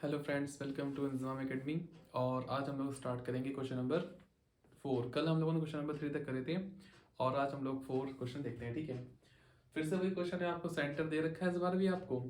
Hello friends, welcome to Inzamam academy. और आज हम लोग स्टार्ट करेंगे क्वेश्चन नंबर 4। कल हम लोगों ने क्वेश्चन नंबर 3 तक करे थे और आज हम लोग 4 क्वेश्चन देखते हैं। ठीक है, फिर से वही क्वेश्चन है। आपको सेंटर दे रखा है इस बार भी आपको,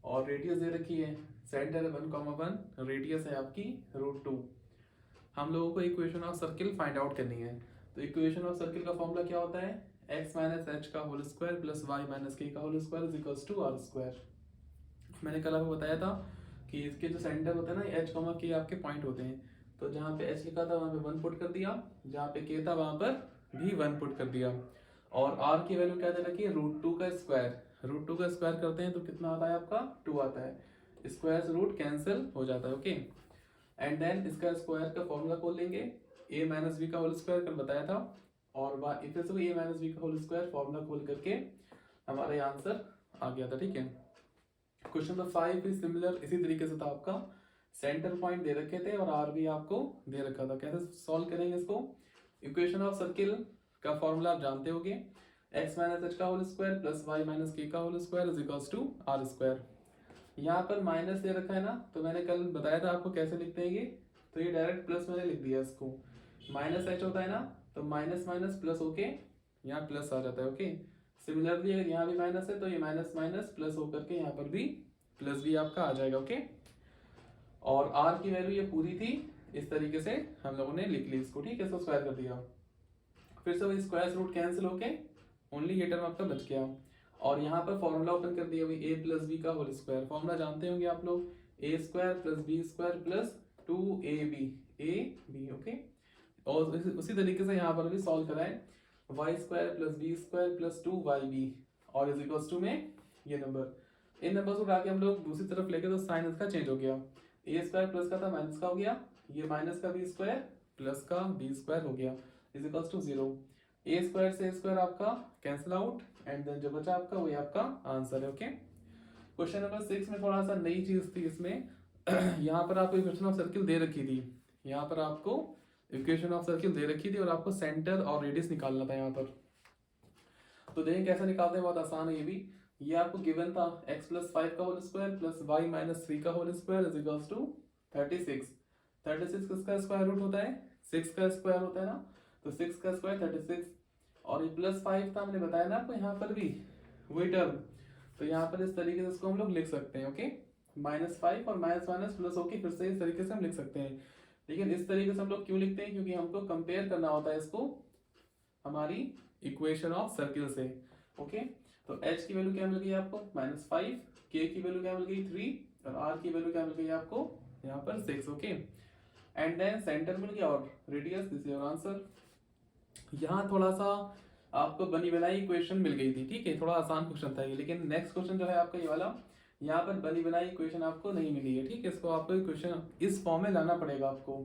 और रेडियस दे रखी है। सेंटर है 1,1, रेडियस है आपकी √2। हम लोगों को equation of circle find out करनी है। तो इक्वेशन ऑफ सर्किल का फॉर्मूला क्या होता है? x माइनस एच का whole square plus Y minus K का whole square is equals to R square. मैंने कल आपको बताया था कि इसके जो सेंटर होते हैं ना, एच कॉमा के आपके पॉइंट होते हैं। तो जहाँ पे एच लिखा था वहाँ पे 1 पुट कर दिया, जहाँ पे के था वहाँ पर भी 1 पुट कर दिया। और आर की वैल्यू क्या दे रखी है? √2 का स्क्वायर। √2 का स्क्वायर करते हैं तो कितना आता है आपका? 2 आता है। स्क्वायर से रूट कैंसिल हो जाता है। ओके, एंड देन इसका स्क्वायर का फॉर्मूला खोल लेंगे। a माइनस बी का होल स्क्वायर कल बताया था, और फिर से a माइनस बी का होल स्क्वायर फॉर्मूला खोल करके हमारा आंसर आ गया था। ठीक है, क्वेश्चन नंबर 5 भी सिमिलर इसी तरीके से था आपका। सेंटर पॉइंट दे रखे थे और आर भी आपको दे रखा था। कैसे सॉल्व करेंगे इसको? इक्वेशन ऑफ सर्किल का फॉर्मूला आप जानते होंगे, x माइनस एच का whole square plus Y minus K का whole square is equals to R square. यहाँ पर माइनस दे रखा है ना, तो मैंने कल बताया था आपको कैसे लिखते हैं ये। तो ये डायरेक्ट प्लस मैंने लिख दिया इसको। माइनस एच होता है ना, तो माइनस माइनस प्लस होके यहाँ प्लस आ जाता है। ओके, सिमिलरली अगर यहाँ भी माइनस है तो ये माइनस माइनस प्लस होकर के यहाँ पर भी प्लस भी आपका आ जाएगा। ओके, और आर की वैल्यू ये पूरी थी, इस तरीके से हम लोगों ने लिख ली इसको। ठीक है, इसको स्क्वायर कर दिया। फिर से वही स्क्वायर रूट कैंसिल होके ओनली ये टर्म आपका बच गया। और यहाँ पर फॉर्मूला ओपन कर दिया, ए प्लस बी का होल स्क्वायर। फॉर्मूला जानते होंगे आप लोग, A square plus B square plus 2ab। Okay, और उसी तरीके से यहाँ पर भी सॉल्व कराए, Y square plus B square plus 2yb और इज इक्वल्स टू में ये नंबर। इन नंबर को उठा के हम लोग दूसरी तरफ लेके तो साइन इसका चेंज हो गया। ए स्क्वायर प्लस का था माइनस का हो गया, ये माइनस का बी स्क्वायर प्लस का बी स्क्वायर हो गया is equals to 0। A square से स्क्वायर आपका कैंसिल आउट, एंड देन जो बचा आपका वही आपका आंसर है। ओके, क्वेश्चन नंबर 6 में थोड़ा सा नई चीज थी इसमें। यहाँ पर आपको इक्वेशन ऑफ सर्किल दे रखी थी। यहाँ पर आपको इक्वेशन ऑफ सर्किल दे रखी थी और आपको सेंटर और रेडियस निकालना था यहाँ पर। तो देखें कैसे निकालते हैं, बहुत आसान है ये भी। ये आपको गिवन था x प्लस 5 का whole square plus Y minus 3 का whole square is equals to 36। 36 किसका स्क्वायर रूट होता है? 6 का स्क्वायर होता है ना, तो 6 का स्क्वायर 36। और ये प्लस 5 था, हमने बताया ना आपको यहाँ पर भी वही टर्म। तो यहाँ पर इस तरीके से इसको हम लोग लिख सकते हैं। ओके, -5 और माइनस माइनस प्लस होके फिर से इस तरीके से हम लिख सकते हैं। लेकिन इस तरीके से हम लोग क्यों लिखते हैं? क्योंकि हमको कंपेयर करना होता है इसको हमारी इक्वेशन ऑफ सर्किल से। ओके, तो h की वैल्यू क्या मिल गई आपको? -5, k की वैल्यू क्या मिल गई? 3, और r की वैल्यू क्या मिल गई आपको? यहाँ पर 6। ओके, एंड देन सेंटर मिल गया और radius, this is your answer. यहाँ थोड़ा सा आपको बनी बनाई इक्वेशन मिल गई थी। ठीक है, थोड़ा आसान क्वेश्चन था ये, लेकिन नेक्स्ट क्वेश्चन जो है आपका ये वाला, यहाँ पर बनी बनाई इक्वेशन आपको नहीं मिली है। ठीक है, इसको आपको इक्वेशन इस फॉर्म में लाना पड़ेगा, आपको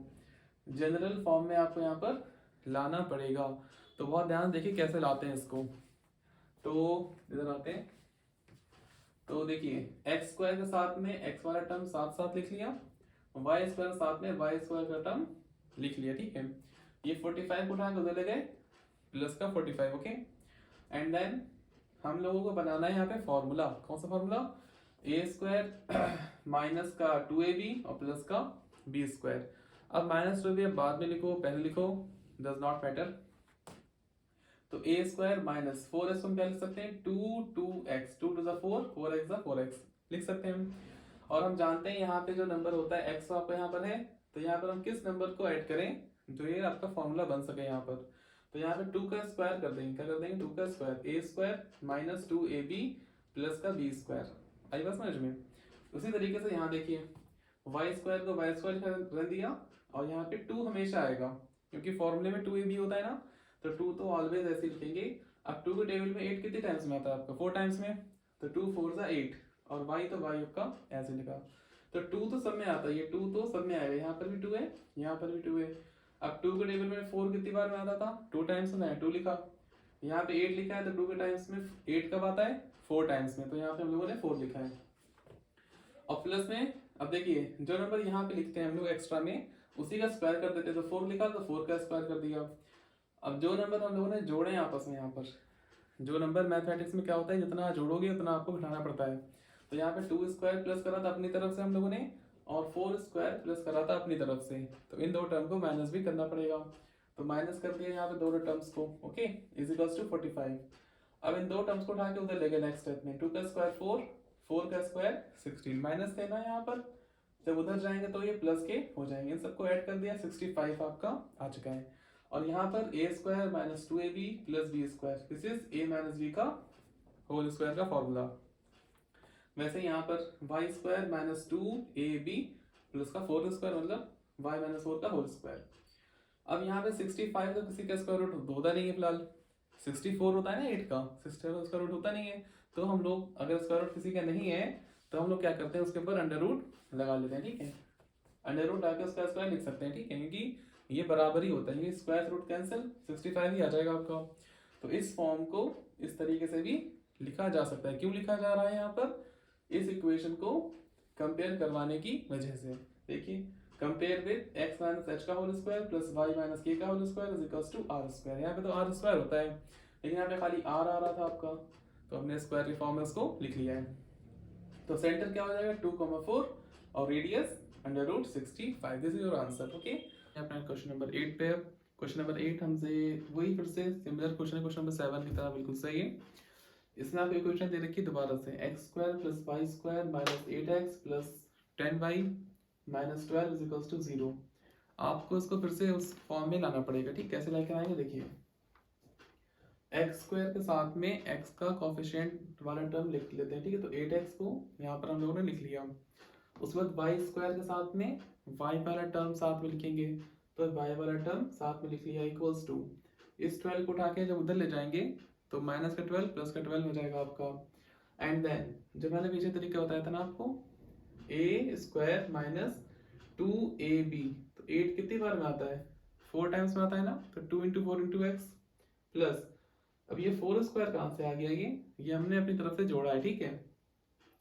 जनरल फॉर्म में आपको यहाँ पर लाना पड़ेगा। तो बहुत ध्यान देखिए कैसे लाते हैं इसको। तो इधर आते हैं, तो देखिए एक्स स्क्वायर के साथ में एक्स वाला टर्म साथ साथ लिख लिया, वाई स्क्वायर साथ में वाई स्क्वायर का टर्म लिख लिया। ठीक है, ये 45 उठा के उधर ले गए, प्लस का 45। ओके, एंड देन हम लोगों को बनाना है यहाँ पे फॉर्मूला। कौन सा फॉर्मूला? ए स्क्वायर माइनस का 2ab और प्लस का बी स्क्वायर। अब माइनस 2ab बाद में लिखो, पहले लिखो, डज नॉट मैटर। तो ए स्क्वायर माइनस 4s हम क्या लिख सकते हैं? 2x, 2 टू 4, 4x 4x लिख सकते हैं हम। और हम जानते हैं यहाँ पे जो नंबर होता है x आपका यहाँ पर है, तो यहाँ पर हम किस नंबर को ऐड करें जो ये आपका फॉर्मूला बन सके यहाँ पर? तो यहाँ पे 2 का स्क्वायर कर देंगे। क्या कर देंगे? 2 का स्क्वायर, ए स्क्वायर माइनस 2ab प्लस का बी स्क्वायर। आई बात समझ में? उसी तरीके से यहाँ देखिए, वाई स्क्वायर को वाई स्क्वायर रख दिया, और यहाँ पे 2 हमेशा आएगा क्योंकि फॉर्मूले में 2ab होता है ना, तो 2 तो ऑलवेज ऐसे लिखेंगे। अब 2 के टेबल में 8 कितने टाइम्स में आता है आपका? 4 टाइम्स में, तो 2 4 सा 8, और y तो y आपका ऐसे लिखा। तो 2 तो सब में आता है, ये 2 तो सब में आएगा। यहाँ पर भी 2 है, यहाँ पर भी 2 है। अब 2 के टेबल में 4 कितनी बार में आता था? 2 टाइम्स में, 2 लिखा। यहाँ पे 8 लिखा है, तो 2 के टाइम्स में 8 कब आता है? 4 टाइम्स में, तो यहाँ पे हम लोगों ने 4 लिखा है। और प्लस में अब देखिए जो नंबर यहाँ पे लिखते हैं हम लोग एक्स्ट्रा में, उसी का स्क्वायर कर देते, तो 4 लिखा तो 4 का स्क्वायर कर दिया। अब जो नंबर हम लोगों ने जोड़े आपस में, यहाँ पर जो नंबर मैथमेटिक्स में क्या होता है, जितना जोड़ोगे उतना आपको घटाना पड़ता है। तो यहाँ पे 2 स्क्वायर प्लस करा था अपनी तरफ से हम लोगों ने, और 4 स्क्वायर प्लस करा था अपनी तरफ से, तो इन दो टर्म को माइनस भी करना पड़ेगा, तो माइनस कर दिया यहाँ पे दोनों टर्म्स को, ओके, इज इक्वल्स टू 45। अब इन दो टर्म्स को उठा के उधर ले गए नेक्स्ट स्टेप में, 2 का स्क्वायर 4, 4 का स्क्वायर 16, माइनस देना है यहाँ पर, जब उधर जाएंगे तो ये प्लस के हो जाएंगे, इन सबको ऐड कर दिया, 65 आपका आ चुका है। और यहाँ पर A square minus 2ab plus B square, this is A minus B का होल स्क्वायर का फॉर्मूला। वैसे यहाँ पर Y square minus 2ab plus का 4 स्क्वायर मतलब वाई माइनस 4 का होल स्क्वायर। अब यहाँ पे 65 तो किसी का स्क्वायर रूट होता नहीं है फिलहाल, 64 होता है ना 8 का, 64 का स्क्वायर रूट होता नहीं है, तो हम लोग अगर स्क्वायर रूट किसी का नहीं है तो हम लोग क्या करते हैं उसके ऊपर अंडर रूट लगा लेते हैं, ठीक है, अंडर रूट आके उसका स्क्वायर लिख सकते हैं, ठीक है, क्योंकि ये बराबर ही होता है, ये स्क्वायर रूट कैंसिल 65 ही आ जाएगा आपका। तो इस फॉर्म को इस तरीके से भी लिखा जा सकता है। क्यों लिखा जा रहा है यहाँ पर? इस इक्वेशन को कंपेयर करवाने की वजह से। देखिए, compare with x minus H का whole square plus y minus K का whole square is equals to R square. यहाँ पे तो आर स्क्वायर होता है, लेकिन यहाँ पे खाली आर आ रहा था आपका, तो हमने स्क्वायर के फॉर्म में उसको लिख लिया है। तो सेंटर क्या हो जाएगा 2,4 और radius under root 65। This is your answer, okay. अपना क्वेश्चन नंबर 8 पे, क्वेश्चन नंबर 8 हमसे वही फिर से सिमिलर क्वेश्चन है, क्वेश्चन नंबर 7 की तरह बिल्कुल सही है। इसमें आपको इक्वेशन दे रखी है दोबारा से, X square plus Y square minus 8x plus 10y minus 12 is equals to 0। आपको इसको फिर से उस फॉर्म में लाना पड़ेगा, ठीक, कैसे लेकर आएंगे देखिए, एक्स स्क्वायर के साथ में एक्स का कोफिशिएंट वाला टर्म लिख लेते हैं, ठीक है, तो 8x को यहाँ पर हम लोगों ने लिख लिया। उसके बाद वाई स्क्वायर के साथ में वाई वाला टर्म साथ में लिखेंगे, तो वाई वाला टर्म साथ में लिख लिया इक्वल्स टू, इस 12 को उठा के जब उधर ले जाएंगे तो माइनस का 12 प्लस का 12 हो जाएगा आपका। एंड देन जो मैंने पीछे तरीका बताया था ना आपको, ए स्क्वायर माइनस 2ab, तो 8 कितनी बार में आता है? 4 टाइम्स में आता है ना, तो 2 इंटू 4 इंटू एक्स प्लस, अब ये 4 स्क्वायर कहाँ से आ गया? ये हमने अपनी तरफ से जोड़ा है, ठीक है।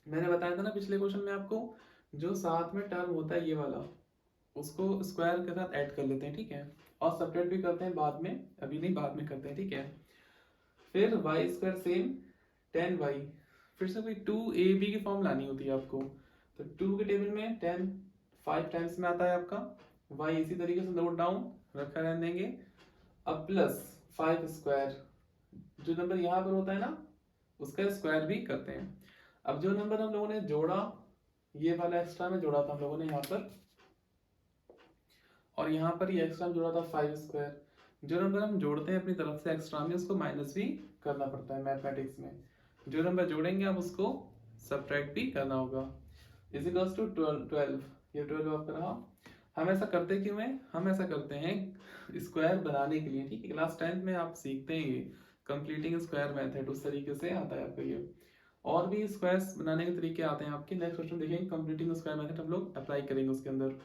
मैंने बताया था ना पिछले क्वेश्चन में आपको, जो साथ में टर्म होता है ये वाला, उसको स्क्वायर के साथ ऐड कर लेते हैं, ठीक है, और सब्ट्रैक्ट भी करते हैं बाद में, अभी नहीं बाद में करते हैं, ठीक है। फिर वाई स्क्वायर सेम 10y, फिर से कोई 2ab की फॉर्म लानी होती है आपको, तो 2 के टेबल में 10 5 टाइम्स में आता है आपका, y इसी तरीके से नोट डाउन रखा रहने देंगे। अब प्लस 5 स्क्वायर, जो नंबर यहाँ पर होता है ना उसका स्क्वायर भी करते हैं। अब जो नंबर हम लोगों ने जोड़ा, ये वाला एक्स्ट्रा में जोड़ा था हम लोगों ने यहाँ पर, और यहाँ पर ये एक्स्ट्रा में जोड़ा था 5 स्क्वायर। जो नंबर हम जोड़ते हैं अपनी तरफ से एक्स्ट्रा में, उसको माइनस भी करना पड़ता है मैथमेटिक्स में। जो नंबर जोड़ेंगे आप उसको सब्ट्रैक्ट भी करना होगा। इज इक्वल्स टू 12, ये 12 आपका रहा। हम ऐसा करते क्यों हैं? हम ऐसा करते हैं स्क्वायर बनाने के लिए, ठीक है। क्लास 10th में आप सीखते हैं ये कंप्लीटिंग स्क्वायर मेथड, उस तरीके से आता है आपका ये। और भी स्क्वायर्स बनाने के तरीके आते हैं आपके, नेक्स्ट क्वेश्चन देखेंगे कंप्लीटिंग स्क्वायर मेथड हम लोग अप्लाई करेंगे उसके अंदर।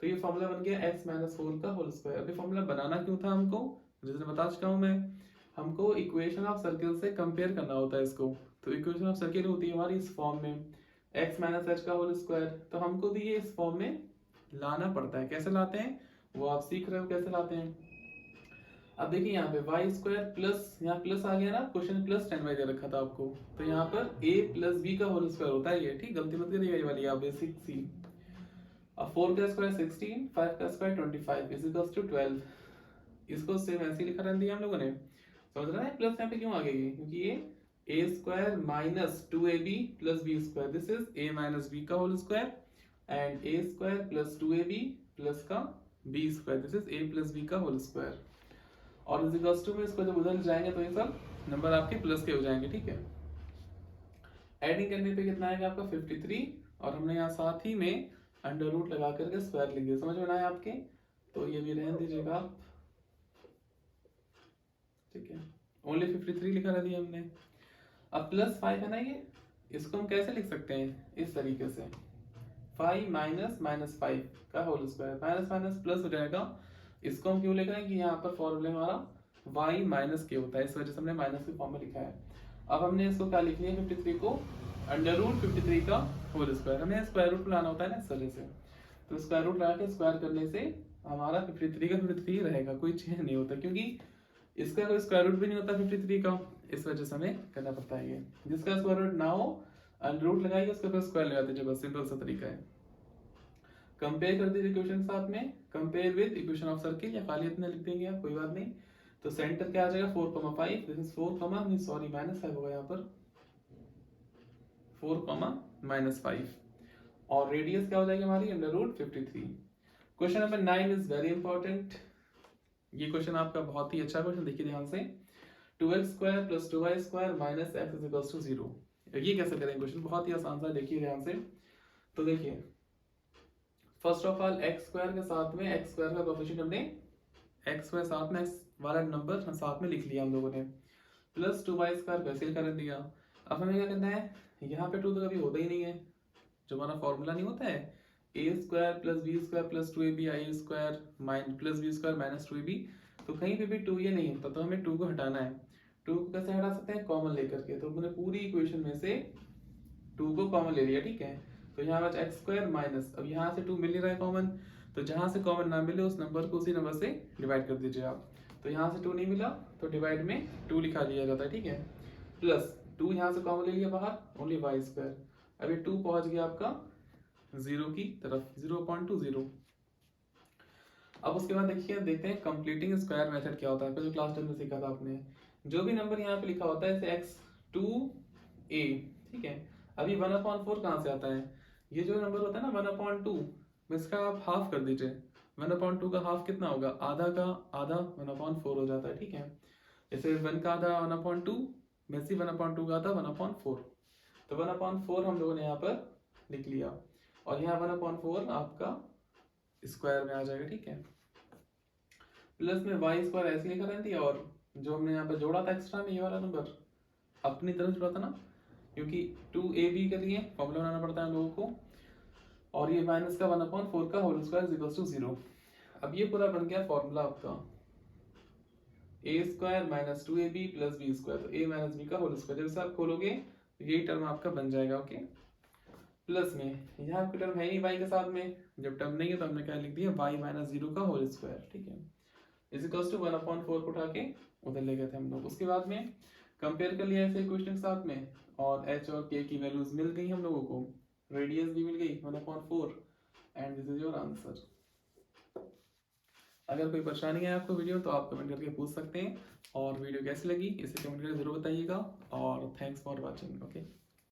तो ये फॉर्मूला बन गया x माइनस 4 का होल स्क्वायर। अभी फॉर्मूला बनाना क्यों था हमको, जैसे बता चुका हूँ मैं, हमको इक्वेशन ऑफ सर्किल से कंपेयर करना होता है इसको। तो इक्वेशन ऑफ सर्किल होती है हमारी इस फॉर्म में, x माइनस एच का होल स्क्वायर, तो हमको भी ये इस फॉर्म में लाना पड़ता है। कैसे लाते हैं वो आप सीख रहे हो कैसे लाते हैं। अब देखिए यहाँ पे वाई स्क्वायर प्लस, यहाँ प्लस आ गया ना, क्वेश्चन प्लस 10y दे रखा था आपको, तो यहाँ पर a प्लस b का होल स्क्वायर होता है ये, ठीक, गलती मत करिएगा ये वाली आप बेसिक सी। अब 4 का स्क्वायर 16, 5 का स्क्वायर 25 इज इक्वल्स टू 12। इसको सेम ऐसे ही लिखा रहने दिया हम लोगों ने, समझ रहे हैं प्लस यहाँ पे क्यों आ गई, क्योंकि ये a square minus 2ab plus b square, this is a minus b का whole square, and a square plus 2ab plus का b square, this is a plus b का होल स्क्वायर। और इज इक्वल्स टू में इसको जब उधर जाएंगे तो ये सब नंबर आपके प्लस के हो जाएंगे, ठीक है। एडिंग करने पे कितना आएगा आपका 53, और हमने यहाँ साथ ही में अंडर रूट लगा करके स्क्वायर लिख दिया, समझ में आया आपके, तो ये भी रहने दीजिएगा आप, ठीक है। ओनली 53 लिखा रह दिया हमने। अब प्लस 5 है ना ये, इसको हम कैसे लिख सकते हैं, इस तरीके से 5 माइनस माइनस 5 का whole square, minus minus plus हो जाएगा। इसको हम क्यों लिख रहे हैं कि यहाँ पर फॉर्मूला हमारा y माइनस के होता है, इस वजह से हमने माइनस के फॉर्म में लिखा है। अब हमने इसको क्या लिख लिया 53 को अंडर रूट 53 का होल स्क्वायर, हमें स्क्वायर रूट लाना होता है ना इस वजह से, तो स्क्वायर रूट लगा के स्क्वायर करने से हमारा 53 का 53 रहेगा, कोई चेंज नहीं होता, क्योंकि इसका कोई स्क्वायर रूट भी नहीं होता 53 का, इस वजह से हमें करना पड़ता है ये। जिसका स्क्वायर रूट ना हो अंडर रूट लगाइए, उसके ऊपर स्क्वायर लगाते हैं, बस सिंपल सा तरीका है। कंपेयर कर दीजिए इक्वेशन के साथ में, compare with equation of circle, या खाली इतना लिख देंगे आप, कोई बात नहीं। तो सेंटर क्या आ जाएगा 4,5, दिस इज 4, सॉरी -5 होगा यहाँ पर, 4, -5, और रेडियस क्या हो जाएगी हमारी √53। Question number 9 is very important. ये क्वेश्चन आपका बहुत ही अच्छा क्वेश्चन, देखिए ध्यान से। 2x² + 2y² - x = 0। ये कैसे करेंगे क्वेश्चन, बहुत ही आसान सा, देखिए ध्यान से। तो देखिए फर्स्ट ऑफ ऑल x² के साथ में x² का कोएफिशिएंट हमने x² साथ में x वाला नंबर साथ में लिख लिया हम लोगों ने, प्लस 2y² वैसे कर दिया। अब हमें क्या करना है, यहाँ पे 2 तो कभी होता ही नहीं है, जो हमारा फॉर्मूला नहीं होता है a² + b² + 2ab a² + b² - 2ab, तो कहीं पे भी 2 ये नहीं होता, तो हमें 2 को हटाना है। 2 को कैसे हटा सकते हैं, कॉमन लेकर के। तो मैंने पूरी इक्वेशन में से 2 को कॉमन ले लिया, ठीक है। तो यहाँ बचा x² माइनस, अब यहाँ से 2 मिल नहीं रहा है कॉमन, तो जहाँ से कॉमन ना मिले उस नंबर को उसी नंबर से डिवाइड कर दीजिए आप। तो यहाँ से 2 नहीं मिला तो डिवाइड में 2 लिखा लिया जाता है, ठीक है। प्लस 2 यहाँ से कॉमन ले लिया बाहर, ओनली y²। अब ये 2 पहुंच गया आपका 0 की तरफ, 0.20। अब उसके बाद देखिए, देखते हैं कंप्लीटिंग स्क्वायर मेथड क्या होता है, जो क्लास 10 में सीखा था आपने। जो भी नंबर यहाँ पे लिखा होता है जैसे x2a, ठीक है। अभी 1/4 कहाँ से आता है, ये जो नंबर होता है ना 1/2, इसका आप हाफ कर दीजिए। 1/2 का हाफ कितना होगा, आधा का आधा 1/4 हो जाता है, ठीक है। जैसे 1 का आधा 1/2, वैसे 1/2 का आधा 1/4, तो 1/4 हम लोगों ने यहाँ पर लिख लिया, और यहाँ 1/4 आपका स्क्वायर में आ जाएगा, ठीक है। प्लस में y² ऐसे लिखा रहती है, और जो हमने यहाँ पर जोड़ा था एक्स्ट्रा में ये वाला नंबर अपनी तरफ जोड़ा था ना, क्योंकि 2ab के लिए फॉर्मूला बनाना पड़ता है हम लोगों को, और ये माइनस का 1/4 का होल स्क्वायर इक्वल्स टू 0। अब ये पूरा बन गया फॉर्मूला आपका a² - 2ab + b², तो a - b का होल स्क्वायर, जब आप खोलोगे तो यही टर्म आपका बन जाएगा, ओके। प्लस में यहाँ आपकी टर्म है नहीं y के साथ में, जब टर्म नहीं है तो हमने क्या लिख दिया y - 0 का होल स्क्वायर, ठीक है। इज इक्वल्स टू 1/4 को उठा के उधर ले गए थे हम लोग। उसके बाद में कंपेयर कर लिया ऐसे क्वेश्चन के साथ में, और h और k की वैल्यूज मिल गई हम लोगों को, रेडियस भी मिल गई 1/4, and this is your answer. अगर कोई परेशानी है आपको वीडियो, तो आप कमेंट करके पूछ सकते हैं, और वीडियो कैसी लगी इसे कमेंट करके जरूर बताइएगा, और थैंक्स फॉर वॉचिंग, ओके।